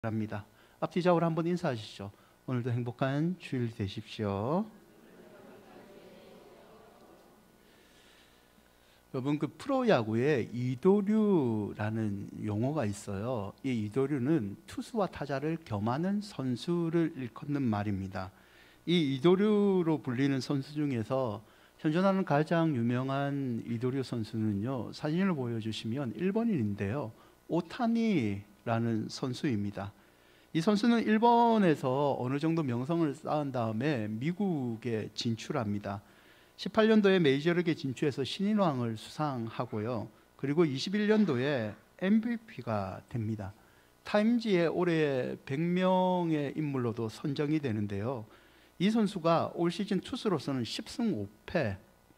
합니다. 앞뒤 좌우로 한번 인사하시죠. 오늘도 행복한 주일 되십시오. 여러분, 그 프로야구에 이도류라는 용어가 있어요. 이 이도류는 투수와 타자를 겸하는 선수를 일컫는 말입니다. 이 이도류로 불리는 선수 중에서 현존하는 가장 유명한 이도류 선수는요, 사진을 보여주시면 일본인인데요, 오타니라는 선수입니다. 이 선수는 일본에서 어느 정도 명성을 쌓은 다음에 미국에 진출합니다. 18년도에 메이저리그에 진출해서 신인왕을 수상하고요. 그리고 21년도에 MVP가 됩니다. 타임지의 올해 100명의 인물로도 선정이 되는데요. 이 선수가 올 시즌 투수로서는 10승 5패,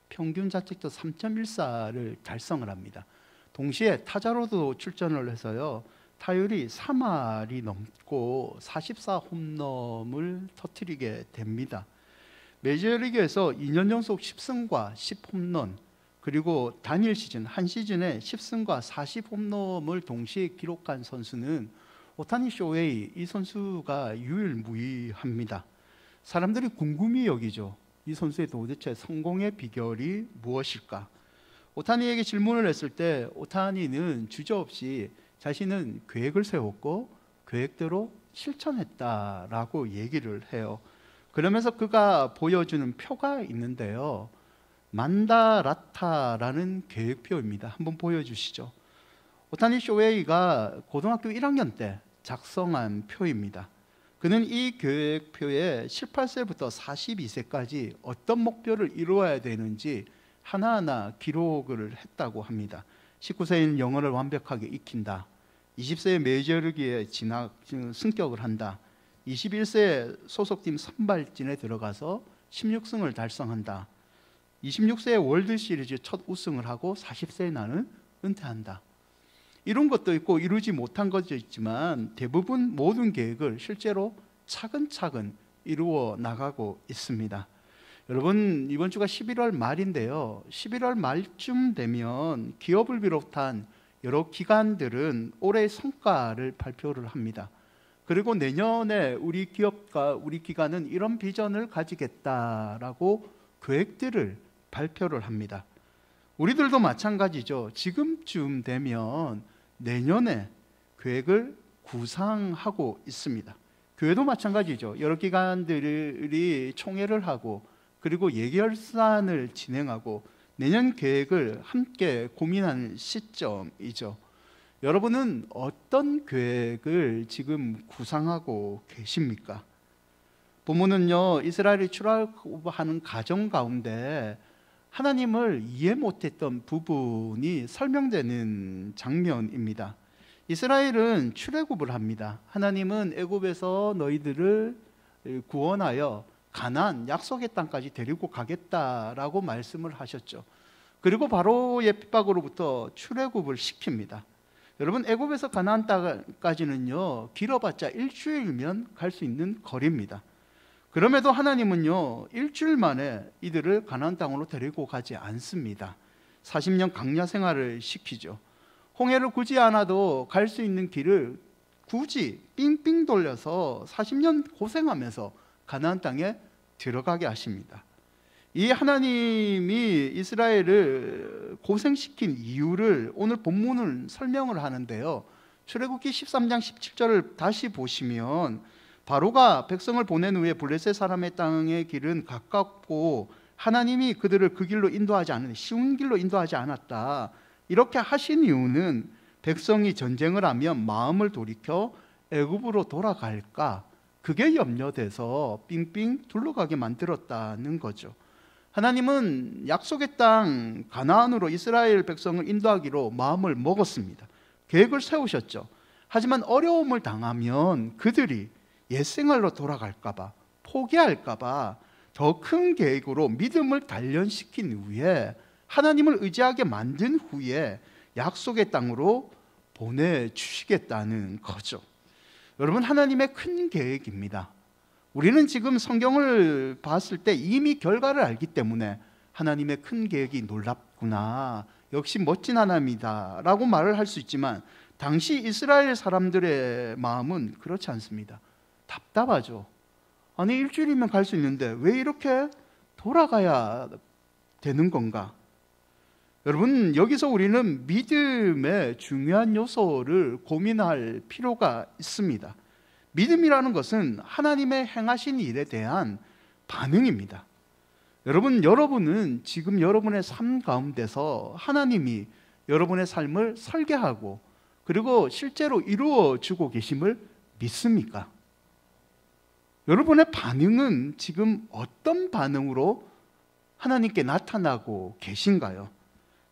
평균 자책도 3.14를 달성을 합니다. 동시에 타자로도 출전을 해서요, 타율이 3할이 넘고 44홈런을 터뜨리게 됩니다. 메이저리그에서 2년 연속 10승과 10홈런, 그리고 단일 시즌, 한 시즌에 10승과 40홈런을 동시에 기록한 선수는 오타니 쇼헤이, 이 선수가 유일무이합니다. 사람들이 궁금히 여기죠. 이 선수의 도대체 성공의 비결이 무엇일까? 오타니에게 질문을 했을 때 오타니는 주저없이 자신은 계획을 세웠고 계획대로 실천했다라고 얘기를 해요. 그러면서 그가 보여주는 표가 있는데요, 만다라타라는 계획표입니다. 한번 보여주시죠. 오타니 쇼헤이가 고등학교 1학년 때 작성한 표입니다. 그는 이 계획표에 18세부터 42세까지 어떤 목표를 이루어야 되는지 하나하나 기록을 했다고 합니다. 19세인 영어를 완벽하게 익힌다. 20세에 메이저리그에 승격을 한다. 21세에 소속팀 선발진에 들어가서 16승을 달성한다. 26세에 월드시리즈 첫 우승을 하고 40세에 나는 은퇴한다. 이런 것도 있고 이루지 못한 것도 있지만 대부분 모든 계획을 실제로 차근차근 이루어 나가고 있습니다. 여러분, 이번 주가 11월 말인데요, 11월 말쯤 되면 기업을 비롯한 여러 기관들은 올해의 성과를 발표를 합니다. 그리고 내년에 우리 기업과 우리 기관은 이런 비전을 가지겠다라고 계획들을 발표를 합니다. 우리들도 마찬가지죠. 지금쯤 되면 내년에 계획을 구상하고 있습니다. 교회도 마찬가지죠. 여러 기관들이 총회를 하고 그리고 예결산을 진행하고 내년 계획을 함께 고민하는 시점이죠. 여러분은 어떤 계획을 지금 구상하고 계십니까? 본문은요, 이스라엘이 출애굽하는 과정 가운데 하나님을 이해 못했던 부분이 설명되는 장면입니다. 이스라엘은 출애굽을 합니다. 하나님은 애굽에서 너희들을 구원하여 가나안 약속의 땅까지 데리고 가겠다라고 말씀을 하셨죠. 그리고 바로의 핍박으로부터 출애굽을 시킵니다. 여러분, 애굽에서 가나안 땅까지는요, 길어봤자 일주일이면 갈 수 있는 거리입니다. 그럼에도 하나님은요, 일주일 만에 이들을 가나안 땅으로 데리고 가지 않습니다. 40년 강야 생활을 시키죠. 홍해를 굳이 않아도 갈 수 있는 길을 굳이 삥삥 돌려서 40년 고생하면서 가나안 땅에 들어가게 하십니다. 이 하나님이 이스라엘을 고생시킨 이유를 오늘 본문을 설명을 하는데요, 출애굽기 13장 17절을 다시 보시면 바로가 백성을 보낸 후에 블레셋 사람의 땅의 길은 가깝고 하나님이 그들을 그 길로 인도하지 않은, 쉬운 길로 인도하지 않았다, 이렇게 하신 이유는 백성이 전쟁을 하면 마음을 돌이켜 애굽으로 돌아갈까, 그게 염려돼서 빙빙 둘러가게 만들었다는 거죠. 하나님은 약속의 땅 가나안으로 이스라엘 백성을 인도하기로 마음을 먹었습니다. 계획을 세우셨죠. 하지만 어려움을 당하면 그들이 옛생활로 돌아갈까 봐, 포기할까 봐 더 큰 계획으로 믿음을 단련시킨 후에 하나님을 의지하게 만든 후에 약속의 땅으로 보내주시겠다는 거죠. 여러분, 하나님의 큰 계획입니다. 우리는 지금 성경을 봤을 때 이미 결과를 알기 때문에 하나님의 큰 계획이 놀랍구나, 역시 멋진 하나님이다 라고 말을 할 수 있지만, 당시 이스라엘 사람들의 마음은 그렇지 않습니다. 답답하죠. 아니 일주일이면 갈 수 있는데 왜 이렇게 돌아가야 되는 건가? 여러분, 여기서 우리는 믿음의 중요한 요소를 고민할 필요가 있습니다. 믿음이라는 것은 하나님의 행하신 일에 대한 반응입니다. 여러분은 지금 여러분의 삶 가운데서 하나님이 여러분의 삶을 설계하고 그리고 실제로 이루어 주고 계심을 믿습니까? 여러분의 반응은 지금 어떤 반응으로 하나님께 나타나고 계신가요?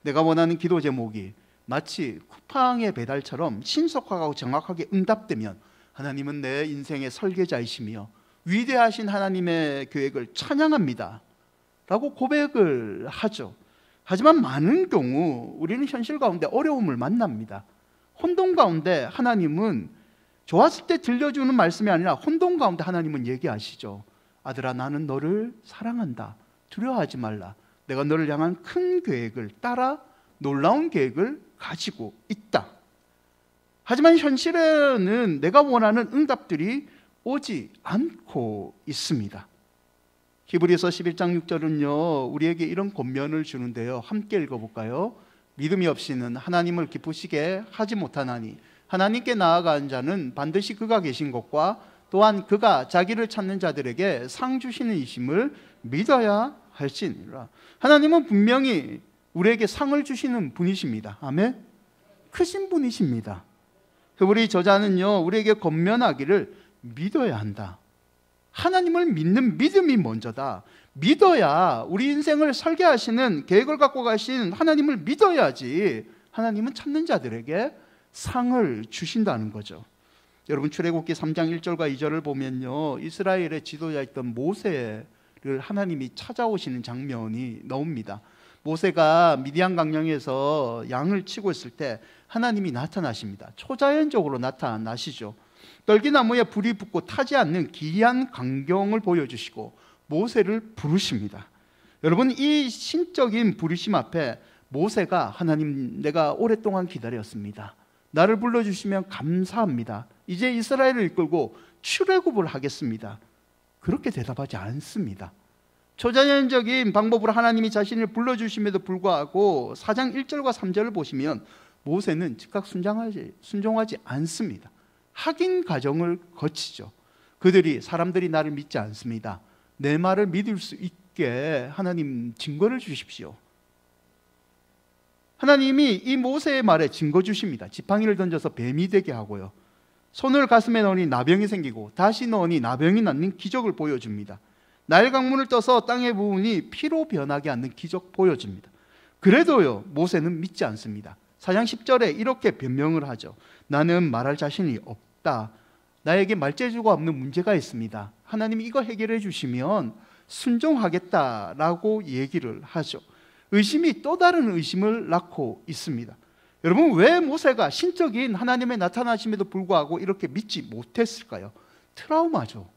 내가 원하는 기도 제목이 마치 쿠팡의 배달처럼 신속하고 정확하게 응답되면 하나님은 내 인생의 설계자이시며 위대하신 하나님의 계획을 찬양합니다 라고 고백을 하죠. 하지만 많은 경우 우리는 현실 가운데 어려움을 만납니다. 혼돈 가운데 하나님은 좋았을 때 들려주는 말씀이 아니라 혼돈 가운데 하나님은 얘기하시죠. 아들아, 나는 너를 사랑한다. 두려워하지 말라. 내가 너를 향한 큰 계획을 따라 놀라운 계획을 가지고 있다. 하지만 현실에는 내가 원하는 응답들이 오지 않고 있습니다. 히브리서 11장 6절은요 우리에게 이런 권면을 주는데요, 함께 읽어볼까요? 믿음이 없이는 하나님을 기쁘시게 하지 못하나니 하나님께 나아간 자는 반드시 그가 계신 것과 또한 그가 자기를 찾는 자들에게 상 주시는 이심을 믿어야 할지니라. 하나님은 분명히 우리에게 상을 주시는 분이십니다. 아멘. 크신 분이십니다. 히브리 저자는요 우리에게 권면하기를 믿어야 한다. 하나님을 믿는 믿음이 먼저다. 믿어야 우리 인생을 설계하시는 계획을 갖고 가신 하나님을 믿어야지 하나님은 찾는 자들에게 상을 주신다는 거죠. 여러분, 출애굽기 3장 1절과 2절을 보면요 이스라엘의 지도자였던 모세를 하나님이 찾아오시는 장면이 나옵니다. 모세가 미디안 광야에서 양을 치고 있을 때 하나님이 나타나십니다. 초자연적으로 나타나시죠. 떨기나무에 불이 붙고 타지 않는 기이한 광경을 보여주시고 모세를 부르십니다. 여러분, 이 신적인 부르심 앞에 모세가 하나님, 내가 오랫동안 기다렸습니다. 나를 불러주시면 감사합니다. 이제 이스라엘을 이끌고 출애굽을 하겠습니다. 그렇게 대답하지 않습니다. 초자연적인 방법으로 하나님이 자신을 불러주심에도 불구하고 4장 1절과 3절을 보시면 모세는 즉각 순종하지 않습니다. 확인 과정을 거치죠. 사람들이 나를 믿지 않습니다. 내 말을 믿을 수 있게 하나님 증거를 주십시오. 하나님이 이 모세의 말에 증거 주십니다. 지팡이를 던져서 뱀이 되게 하고요, 손을 가슴에 넣으니 나병이 생기고 다시 넣으니 나병이 낫는 기적을 보여줍니다. 나일 강문을 떠서 땅의 부분이 피로 변하게 하는 기적 보여줍니다. 그래도요 모세는 믿지 않습니다. 4장 10절에 이렇게 변명을 하죠. 나는 말할 자신이 없다. 나에게 말재주가 없는 문제가 있습니다. 하나님이 이거 해결해 주시면 순종하겠다라고 얘기를 하죠. 의심이 또 다른 의심을 낳고 있습니다. 여러분, 왜 모세가 신적인 하나님의 나타나심에도 불구하고 이렇게 믿지 못했을까요? 트라우마죠.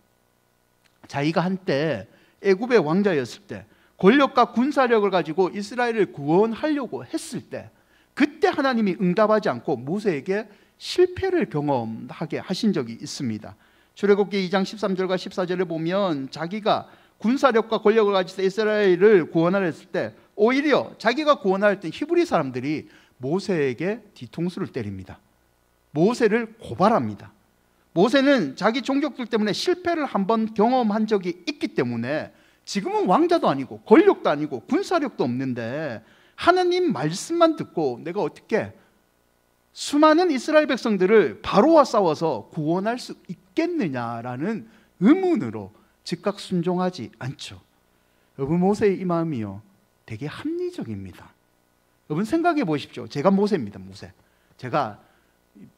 자기가 한때 애굽의 왕자였을 때 권력과 군사력을 가지고 이스라엘을 구원하려고 했을 때 그때 하나님이 응답하지 않고 모세에게 실패를 경험하게 하신 적이 있습니다. 출애굽기 2장 13절과 14절을 보면 자기가 군사력과 권력을 가지고 이스라엘을 구원하려 했을 때 오히려 자기가 구원할 때 히브리 사람들이 모세에게 뒤통수를 때립니다. 모세를 고발합니다. 모세는 자기 종족들 때문에 실패를 한번 경험한 적이 있기 때문에 지금은 왕자도 아니고 권력도 아니고 군사력도 없는데 하나님 말씀만 듣고 내가 어떻게 수많은 이스라엘 백성들을 바로와 싸워서 구원할 수 있겠느냐라는 의문으로 즉각 순종하지 않죠. 여러분, 모세의 이 마음이요 되게 합리적입니다. 여러분 생각해 보십시오. 제가 모세입니다. 모세. 제가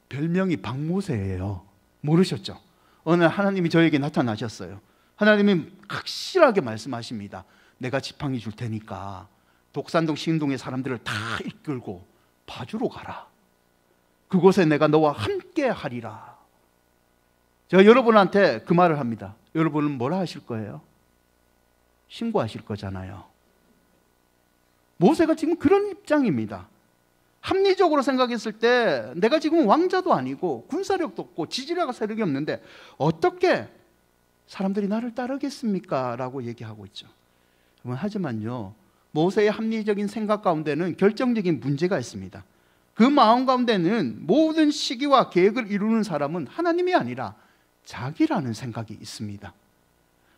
별명이 박모세예요. 모르셨죠? 어느 날 하나님이 저에게 나타나셨어요. 하나님이 확실하게 말씀하십니다. 내가 지팡이 줄 테니까 독산동 시흥동의 사람들을 다 이끌고 파주로 가라. 그곳에 내가 너와 함께 하리라. 제가 여러분한테 그 말을 합니다. 여러분은 뭐라 하실 거예요? 신고하실 거잖아요. 모세가 지금 그런 입장입니다. 합리적으로 생각했을 때 내가 지금 왕자도 아니고 군사력도 없고 지지라가 세력이 없는데 어떻게 사람들이 나를 따르겠습니까? 라고 얘기하고 있죠. 하지만요, 모세의 합리적인 생각 가운데는 결정적인 문제가 있습니다. 그 마음 가운데는 모든 시기와 계획을 이루는 사람은 하나님이 아니라 자기라는 생각이 있습니다.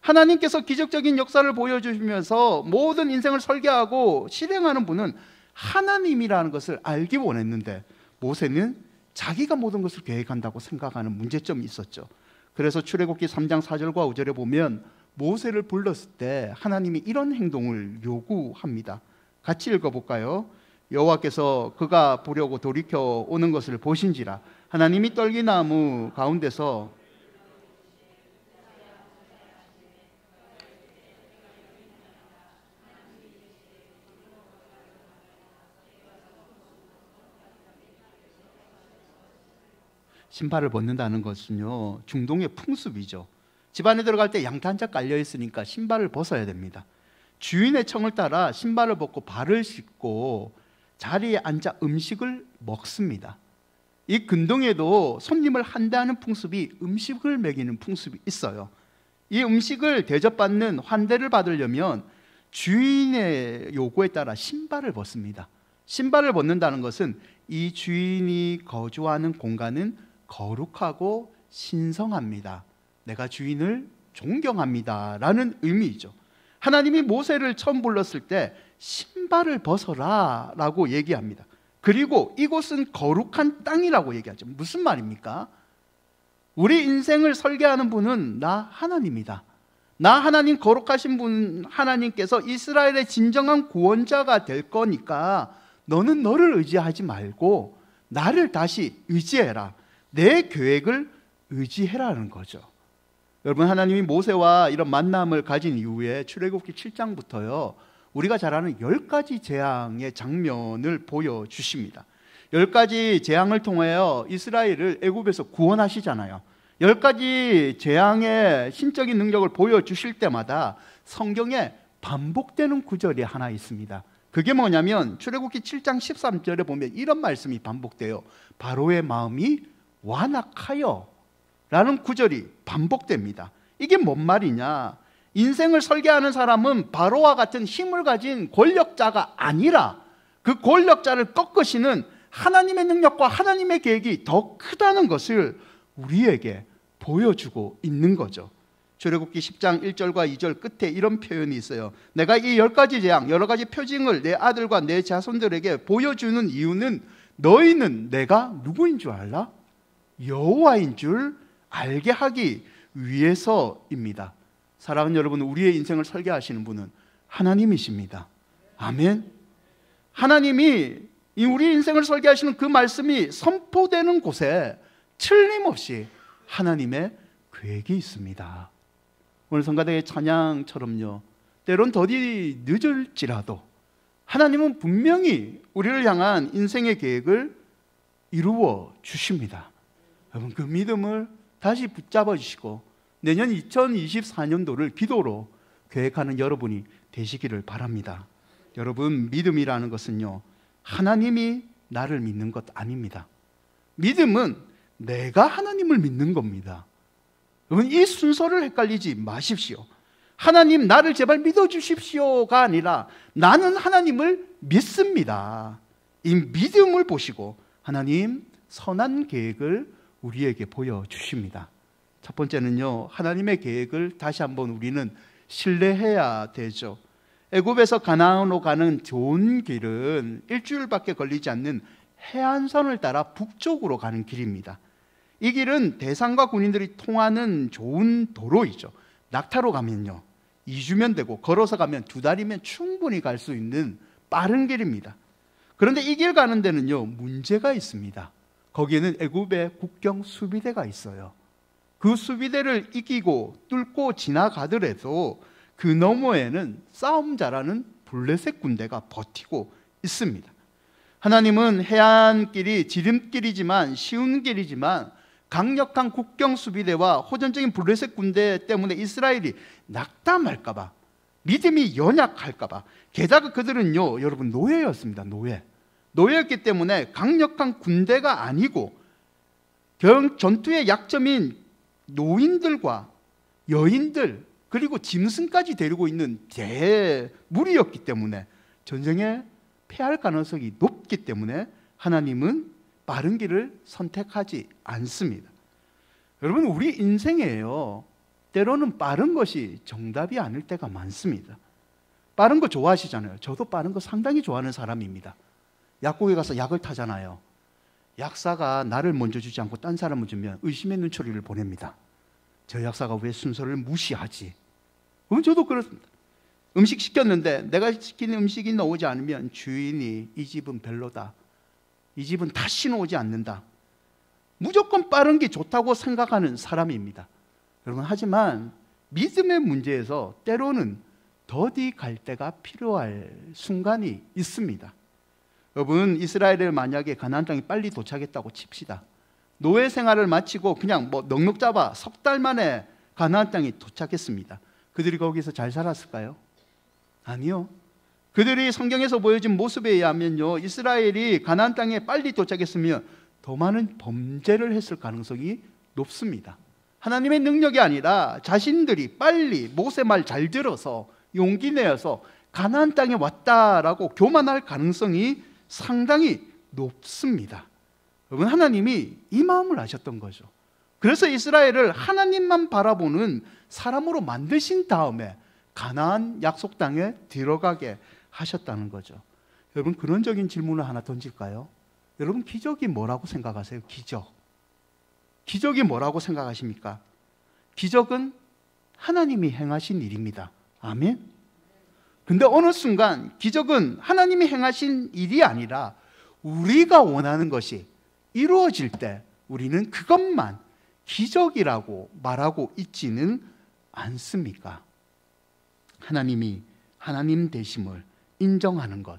하나님께서 기적적인 역사를 보여주시면서 모든 인생을 설계하고 실행하는 분은 하나님이라는 것을 알기 원했는데 모세는 자기가 모든 것을 계획한다고 생각하는 문제점이 있었죠. 그래서 출애굽기 3장 4절과 5절에 보면 모세를 불렀을 때 하나님이 이런 행동을 요구합니다. 같이 읽어볼까요? 여호와께서 그가 보려고 돌이켜 오는 것을 보신지라 하나님이 떨기나무 가운데서 신발을 벗는다는 것은요, 중동의 풍습이죠. 집안에 들어갈 때 양타 한 짝 깔려 있으니까 신발을 벗어야 됩니다. 주인의 청을 따라 신발을 벗고 발을 씻고 자리에 앉아 음식을 먹습니다. 이 근동에도 손님을 환대하는 풍습이 음식을 먹이는 풍습이 있어요. 이 음식을 대접받는 환대를 받으려면 주인의 요구에 따라 신발을 벗습니다. 신발을 벗는다는 것은 이 주인이 거주하는 공간은 거룩하고 신성합니다. 내가 주인을 존경합니다 라는 의미이죠. 하나님이 모세를 처음 불렀을 때 신발을 벗어라 라고 얘기합니다. 그리고 이곳은 거룩한 땅이라고 얘기하죠. 무슨 말입니까? 우리 인생을 설계하는 분은 나 하나님이다. 나 하나님, 거룩하신 분 하나님께서 이스라엘의 진정한 구원자가 될 거니까 너는 너를 의지하지 말고 나를 다시 의지해라. 내 계획을 의지해라는 거죠. 여러분, 하나님이 모세와 이런 만남을 가진 이후에 출애굽기 7장부터요 우리가 잘 아는 10가지 재앙의 장면을 보여주십니다. 10가지 재앙을 통하여 이스라엘을 애굽에서 구원하시잖아요. 10가지 재앙의 신적인 능력을 보여주실 때마다 성경에 반복되는 구절이 하나 있습니다. 그게 뭐냐면 출애굽기 7장 13절에 보면 이런 말씀이 반복돼요. 바로의 마음이 완악하여 라는 구절이 반복됩니다. 이게 뭔 말이냐? 인생을 설계하는 사람은 바로와 같은 힘을 가진 권력자가 아니라 그 권력자를 꺾으시는 하나님의 능력과 하나님의 계획이 더 크다는 것을 우리에게 보여주고 있는 거죠. 출애굽기 10장 1절과 2절 끝에 이런 표현이 있어요. 내가 이 10가지 재앙, 여러 가지 표징을 내 아들과 내 자손들에게 보여주는 이유는 너희는 내가 누구인 줄 알라? 여호와인 줄 알게 하기 위해서입니다. 사랑하는 여러분, 우리의 인생을 설계하시는 분은 하나님이십니다. 아멘. 하나님이 우리 인생을 설계하시는 그 말씀이 선포되는 곳에 틀림없이 하나님의 계획이 있습니다. 오늘 성가대의 찬양처럼요, 때론 더디 늦을지라도 하나님은 분명히 우리를 향한 인생의 계획을 이루어 주십니다. 여러분, 그 믿음을 다시 붙잡아 주시고 내년 2024년도를 기도로 계획하는 여러분이 되시기를 바랍니다. 여러분, 믿음이라는 것은요, 하나님이 나를 믿는 것 아닙니다. 믿음은 내가 하나님을 믿는 겁니다. 여러분, 이 순서를 헷갈리지 마십시오. 하나님, 나를 제발 믿어주십시오가 아니라 나는 하나님을 믿습니다. 이 믿음을 보시고 하나님 선한 계획을 우리에게 보여주십니다. 첫 번째는요, 하나님의 계획을 다시 한번 우리는 신뢰해야 되죠. 애굽에서 가나안으로 가는 좋은 길은 일주일밖에 걸리지 않는 해안선을 따라 북쪽으로 가는 길입니다. 이 길은 대상과 군인들이 통하는 좋은 도로이죠. 낙타로 가면요 2주면 되고 걸어서 가면 2달이면 충분히 갈 수 있는 빠른 길입니다. 그런데 이 길 가는 데는요 문제가 있습니다. 거기에는 애굽의 국경 수비대가 있어요. 그 수비대를 이기고 뚫고 지나가더라도 그 너머에는 싸움 잘하는 블레셋 군대가 버티고 있습니다. 하나님은 해안길이 지름길이지만 쉬운 길이지만 강력한 국경 수비대와 호전적인 블레셋 군대 때문에 이스라엘이 낙담할까 봐, 믿음이 연약할까 봐, 게다가 그들은요 여러분 노예였습니다. 노예였기 때문에 강력한 군대가 아니고 전투의 약점인 노인들과 여인들 그리고 짐승까지 데리고 있는 대무리였기 때문에 전쟁에 패할 가능성이 높기 때문에 하나님은 빠른 길을 선택하지 않습니다. 여러분, 우리 인생에요, 때로는 빠른 것이 정답이 아닐 때가 많습니다. 빠른 거 좋아하시잖아요. 저도 빠른 거 상당히 좋아하는 사람입니다. 약국에 가서 약을 타잖아요. 약사가 나를 먼저 주지 않고 딴 사람을 주면 의심의 눈초리를 보냅니다. 저 약사가 왜 순서를 무시하지? 그럼 저도 그렇습니다. 음식 시켰는데 내가 시킨 음식이 나오지 않으면 주인이 이 집은 별로다, 이 집은 다시는 오지 않는다, 무조건 빠른 게 좋다고 생각하는 사람입니다. 여러분, 하지만 믿음의 문제에서 때로는 더디 갈 때가 필요할 순간이 있습니다. 여러분, 이스라엘을 만약에 가나안 땅에 빨리 도착했다고 칩시다. 노예 생활을 마치고 그냥 넉넉 잡아 석 달 만에 가나안 땅에 도착했습니다. 그들이 거기서 잘 살았을까요? 아니요. 그들이 성경에서 보여진 모습에 의하면요, 이스라엘이 가나안 땅에 빨리 도착했으면 더 많은 범죄를 했을 가능성이 높습니다. 하나님의 능력이 아니라 자신들이 빨리 모세 말 잘 들어서 용기 내어서 가나안 땅에 왔다라고 교만할 가능성이 상당히 높습니다. 여러분, 하나님이 이 마음을 아셨던 거죠. 그래서 이스라엘을 하나님만 바라보는 사람으로 만드신 다음에 가나안 약속 땅에 들어가게 하셨다는 거죠. 여러분, 근원적인 질문을 하나 던질까요? 여러분, 기적이 뭐라고 생각하세요? 기적이 뭐라고 생각하십니까? 기적은 하나님이 행하신 일입니다. 아멘. 근데 어느 순간 기적은 하나님이 행하신 일이 아니라 우리가 원하는 것이 이루어질 때 우리는 그것만 기적이라고 말하고 있지는 않습니까? 하나님이 하나님 되심을 인정하는 것,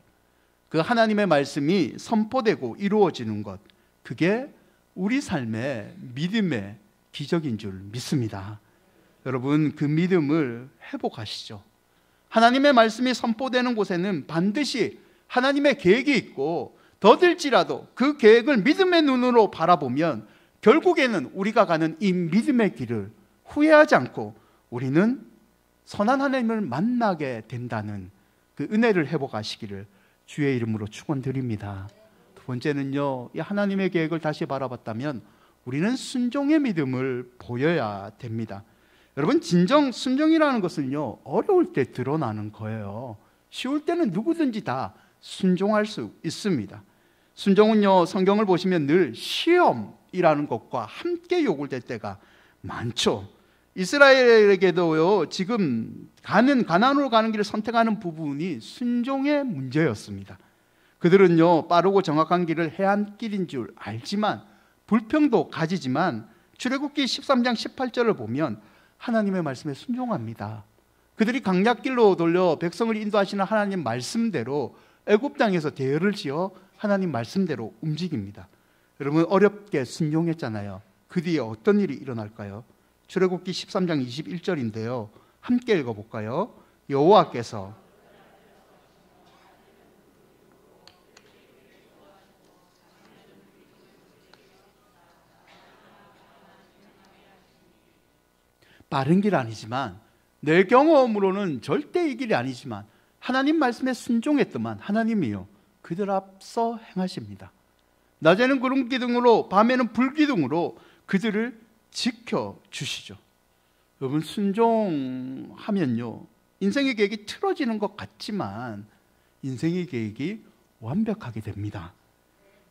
그 하나님의 말씀이 선포되고 이루어지는 것, 그게 우리 삶의 믿음의 기적인 줄 믿습니다. 여러분, 그 믿음을 회복하시죠. 하나님의 말씀이 선포되는 곳에는 반드시 하나님의 계획이 있고, 더딜지라도 그 계획을 믿음의 눈으로 바라보면 결국에는 우리가 가는 이 믿음의 길을 후회하지 않고 우리는 선한 하나님을 만나게 된다는 그 은혜를 회복하시기를 주의 이름으로 축원드립니다. 두 번째는요, 이 하나님의 계획을 다시 바라봤다면 우리는 순종의 믿음을 보여야 됩니다. 여러분, 진정 순종이라는 것은요, 어려울 때 드러나는 거예요. 쉬울 때는 누구든지 다 순종할 수 있습니다. 순종은요, 성경을 보시면 늘 시험이라는 것과 함께 요구될 때가 많죠. 이스라엘에게도요, 지금 가나안으로 가는 길을 선택하는 부분이 순종의 문제였습니다. 그들은요, 빠르고 정확한 길을 해안길인 줄 알지만 불평도 가지지만 출애굽기 13장 18절을 보면 하나님의 말씀에 순종합니다. 그들이 강약길로 돌려 백성을 인도하시는 하나님 말씀대로 애굽 땅에서 대열을 지어 하나님 말씀대로 움직입니다. 여러분, 어렵게 순종했잖아요. 그 뒤에 어떤 일이 일어날까요? 출애굽기 13장 21절인데요. 함께 읽어볼까요? 여호와께서 빠른 길 아니지만, 내 경험으로는 절대 이 길이 아니지만 하나님 말씀에 순종했더만 하나님이요, 그들 앞서 행하십니다. 낮에는 구름 기둥으로 밤에는 불 기둥으로 그들을 지켜주시죠. 여러분, 순종하면요, 인생의 계획이 틀어지는 것 같지만 인생의 계획이 완벽하게 됩니다.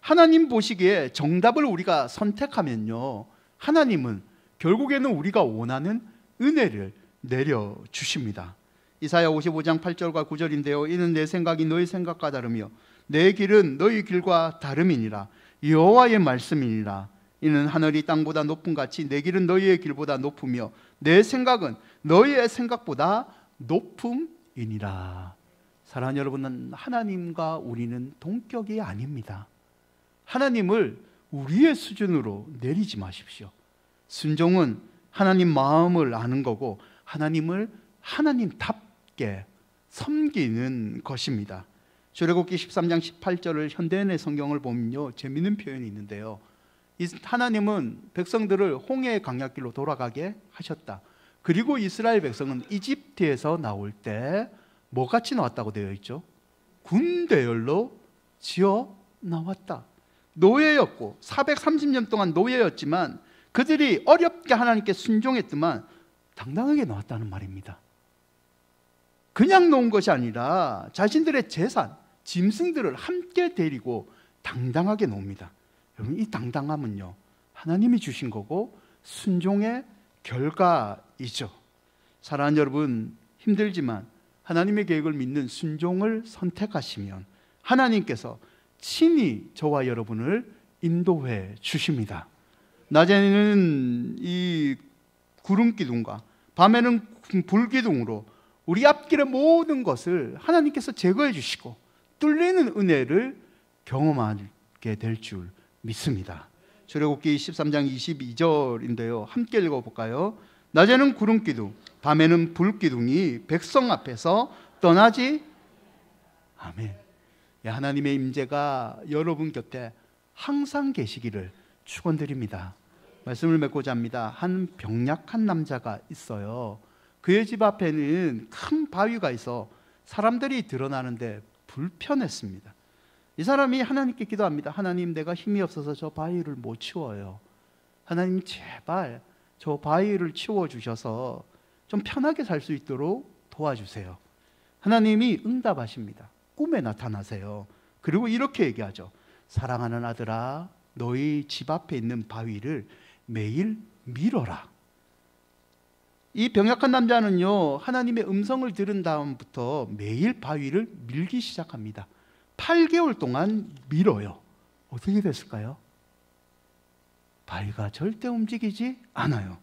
하나님 보시기에 정답을 우리가 선택하면요, 하나님은 결국에는 우리가 원하는 은혜를 내려주십니다. 이사야 55장 8절과 9절인데요. 이는 내 생각이 너희 생각과 다르며 내 길은 너희 길과 다름이니라. 여호와의 말씀이니라. 이는 하늘이 땅보다 높음 같이 내 길은 너희의 길보다 높으며 내 생각은 너희의 생각보다 높음이니라. 사랑하는 여러분, 하나님과 우리는 동격이 아닙니다. 하나님을 우리의 수준으로 내리지 마십시오. 순종은 하나님 마음을 아는 거고 하나님을 하나님답게 섬기는 것입니다. 출애굽기 13장 18절을 현대인의 성경을 보면요, 재미있는 표현이 있는데요. 하나님은 백성들을 홍해의 강약길로 돌아가게 하셨다. 그리고 이스라엘 백성은 이집트에서 나올 때 뭐같이 나왔다고 되어 있죠? 군대열로 지어 나왔다. 노예였고 430년 동안 노예였지만 그들이 어렵게 하나님께 순종했지만 당당하게 나왔다는 말입니다. 그냥 놓은 것이 아니라 자신들의 재산, 짐승들을 함께 데리고 당당하게 놓습니다. 여러분, 이 당당함은요, 하나님이 주신 거고 순종의 결과이죠. 사랑하는 여러분, 힘들지만 하나님의 계획을 믿는 순종을 선택하시면 하나님께서 친히 저와 여러분을 인도해 주십니다. 낮에는 이 구름 기둥과 밤에는 불기둥으로 우리 앞길의 모든 것을 하나님께서 제거해 주시고 뚫리는 은혜를 경험하게 될 줄 믿습니다. 출애굽기 13장 22절인데요. 함께 읽어볼까요? 낮에는 구름 기둥, 밤에는 불 기둥이 백성 앞에서 떠나지. 아멘. 하나님의 임재가 여러분 곁에 항상 계시기를 축원드립니다. 말씀을 맺고자 합니다. 한 병약한 남자가 있어요. 그의 집 앞에는 큰 바위가 있어 사람들이 드러나는데 불편했습니다. 이 사람이 하나님께 기도합니다. 하나님, 내가 힘이 없어서 저 바위를 못 치워요. 하나님, 제발 저 바위를 치워주셔서 좀 편하게 살 수 있도록 도와주세요. 하나님이 응답하십니다. 꿈에 나타나세요. 그리고 이렇게 얘기하죠. 사랑하는 아들아, 너희 집 앞에 있는 바위를 매일 밀어라. 이 병약한 남자는요, 하나님의 음성을 들은 다음부터 매일 바위를 밀기 시작합니다. 8개월 동안 밀어요. 어떻게 됐을까요? 바위가 절대 움직이지 않아요.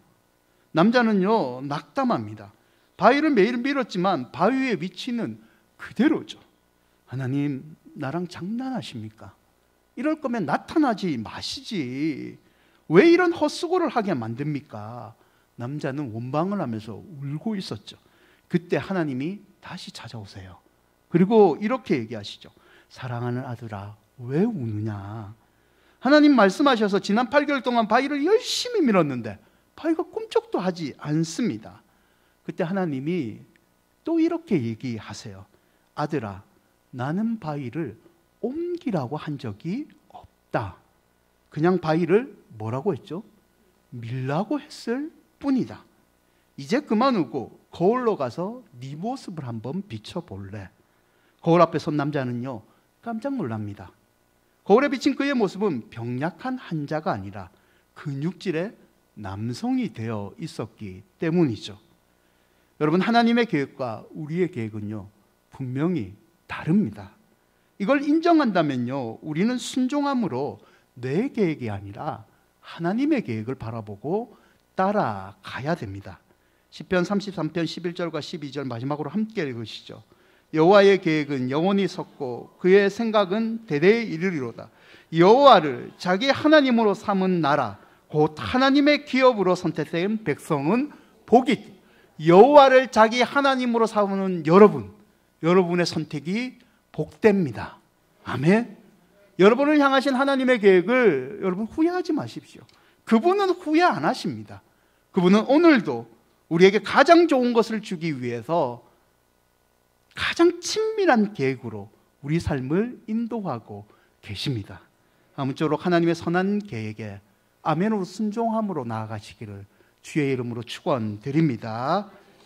남자는요, 낙담합니다. 바위를 매일 밀었지만 바위의 위치는 그대로죠. 하나님, 나랑 장난하십니까? 이럴 거면 나타나지 마시지. 왜 이런 헛수고를 하게 만듭니까? 남자는 원망을 하면서 울고 있었죠. 그때 하나님이 다시 찾아오세요. 그리고 이렇게 얘기하시죠. 사랑하는 아들아, 왜 우느냐? 하나님 말씀하셔서 지난 8개월 동안 바위를 열심히 밀었는데 바위가 꿈쩍도 하지 않습니다. 그때 하나님이 또 이렇게 얘기하세요. 아들아, 나는 바위를 옮기라고 한 적이 없다. 그냥 바위를 뭐라고 했죠? 밀라고 했을 뿐이다. 이제 그만 울고 거울로 가서 네 모습을 한번 비춰볼래. 거울 앞에 선 남자는요, 깜짝 놀랍니다. 거울에 비친 그의 모습은 병약한 한자가 아니라 근육질의 남성이 되어 있었기 때문이죠. 여러분, 하나님의 계획과 우리의 계획은요, 분명히 다릅니다. 이걸 인정한다면요, 우리는 순종함으로 내 계획이 아니라 하나님의 계획을 바라보고 따라가야 됩니다. 시편 33편 11절과 12절 마지막으로 함께 읽으시죠. 여호와의 계획은 영원히 섰고 그의 생각은 대대에 이르리로다. 여호와를 자기 하나님으로 삼은 나라 곧 하나님의 기업으로 선택된 백성은 복이. 여호와를 자기 하나님으로 삼는 여러분의 선택이 복됩니다. 아멘. 여러분을 향하신 하나님의 계획을 여러분 후회하지 마십시오. 그분은 후회 안 하십니다. 그분은 오늘도 우리에게 가장 좋은 것을 주기 위해서 가장 친밀한 계획으로 우리 삶을 인도하고 계십니다. 아무쪼록 하나님의 선한 계획에 아멘으로 순종함으로 나아가시기를 주의 이름으로 축원드립니다.